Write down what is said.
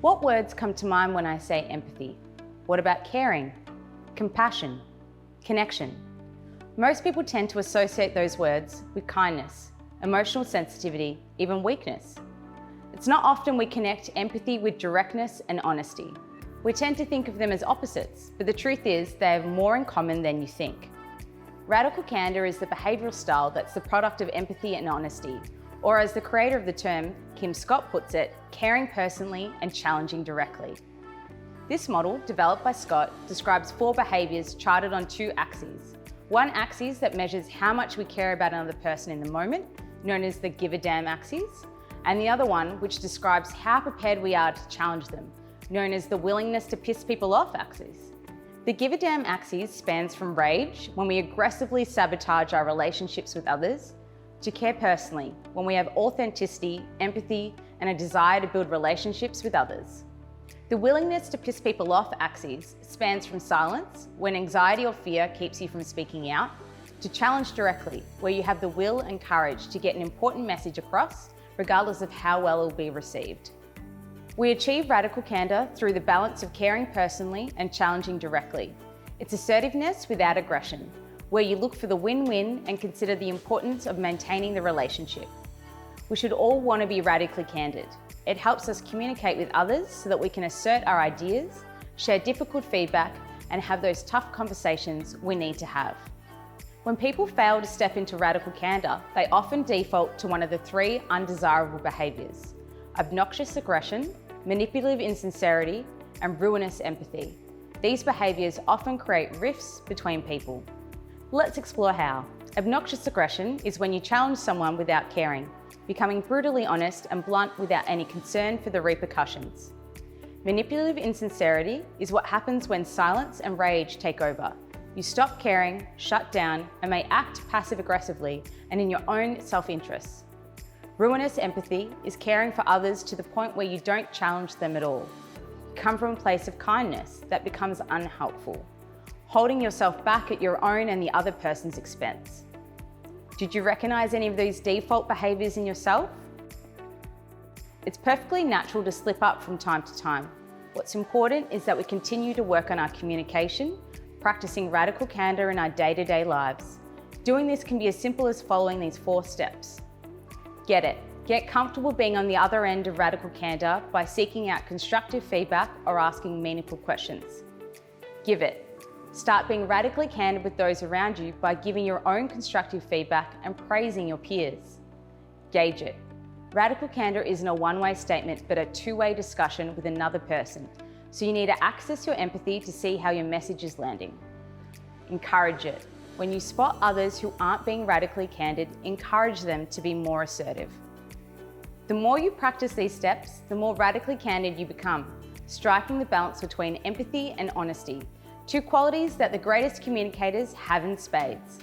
What words come to mind when I say empathy? What about caring, compassion, connection? Most people tend to associate those words with kindness, emotional sensitivity, even weakness. It's not often we connect empathy with directness and honesty. We tend to think of them as opposites, but the truth is they have more in common than you think. Radical Candour is the behavioural style that's the product of empathy and honesty, or as the creator of the term, Kim Scott puts it, caring personally and challenging directly. This model, developed by Scott, describes 4 behaviours charted on 2 axes. One axis that measures how much we care about another person in the moment, known as the give a damn axis, and the other one which describes how prepared we are to challenge them, known as the willingness to piss people off axis. The give a damn axis spans from rage, when we aggressively sabotage our relationships with others, to care personally, when we have authenticity, empathy, and a desire to build relationships with others. The willingness to piss people off axis spans from silence, when anxiety or fear keeps you from speaking out, to challenge directly, where you have the will and courage to get an important message across, regardless of how well it will be received. We achieve radical candour through the balance of caring personally and challenging directly. It's assertiveness without aggression, where you look for the win-win and consider the importance of maintaining the relationship. We should all want to be radically candid. It helps us communicate with others so that we can assert our ideas, share difficult feedback, and have those tough conversations we need to have. When people fail to step into radical candour, they often default to one of the 3 undesirable behaviours: obnoxious aggression, manipulative insincerity, and ruinous empathy. These behaviours often create rifts between people. Let's explore how. Obnoxious aggression is when you challenge someone without caring, becoming brutally honest and blunt without any concern for the repercussions. Manipulative insincerity is what happens when silence and rage take over. You stop caring, shut down, and may act passive-aggressively and in your own self-interest. Ruinous empathy is caring for others to the point where you don't challenge them at all. You come from a place of kindness that becomes unhelpful, holding yourself back at your own and the other person's expense. Did you recognize any of these default behaviours in yourself? It's perfectly natural to slip up from time to time. What's important is that we continue to work on our communication, practicing radical candour in our day-to-day lives. Doing this can be as simple as following these 4 steps. Get it. Get comfortable being on the other end of radical candour by seeking out constructive feedback or asking meaningful questions. Give it. Start being radically candid with those around you by giving your own constructive feedback and praising your peers. Gauge it. Radical candour isn't a one-way statement, but a 2-way discussion with another person. So you need to access your empathy to see how your message is landing. Encourage it. When you spot others who aren't being radically candid, encourage them to be more assertive. The more you practice these steps, the more radically candid you become, striking the balance between empathy and honesty, 2 qualities that the greatest communicators have in spades.